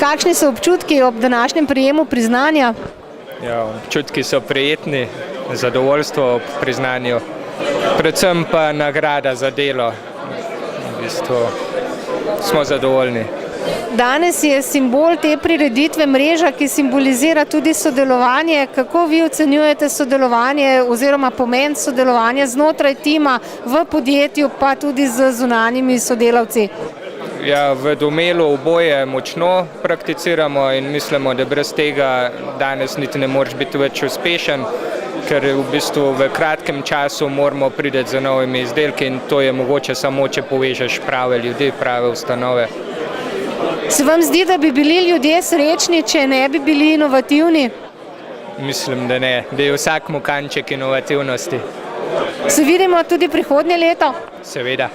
Kakšni so občutki ob današnjem prejemu priznanja? Ja, občutki so prijetni, zadovoljstvo ob priznanju, predvsem pa nagrada za delo. V bistvu smo zadovoljni. Danes je simbol te prireditve mreža, ki simbolizira tudi sodelovanje. Kako vi ocenjujete sodelovanje oziroma pomen sodelovanja znotraj tima v podjetju, pa tudi z zunanjimi sodelavci? Ja, v Domelu oboje močno prakticiramo in mislimo, da brez tega danes niti ne moreš biti več uspešen, ker v bistvu v kratkem času moramo priti z novimi izdelki in to je mogoče samo, če povežeš prave ljudi, prave ustanove. Se vam zdi, da bi bili ljudje srečni, če ne bi bili inovativni? Mislim, da ne, da je vsak kanček inovativnosti. Se vidimo tudi prihodnje leto? Seveda.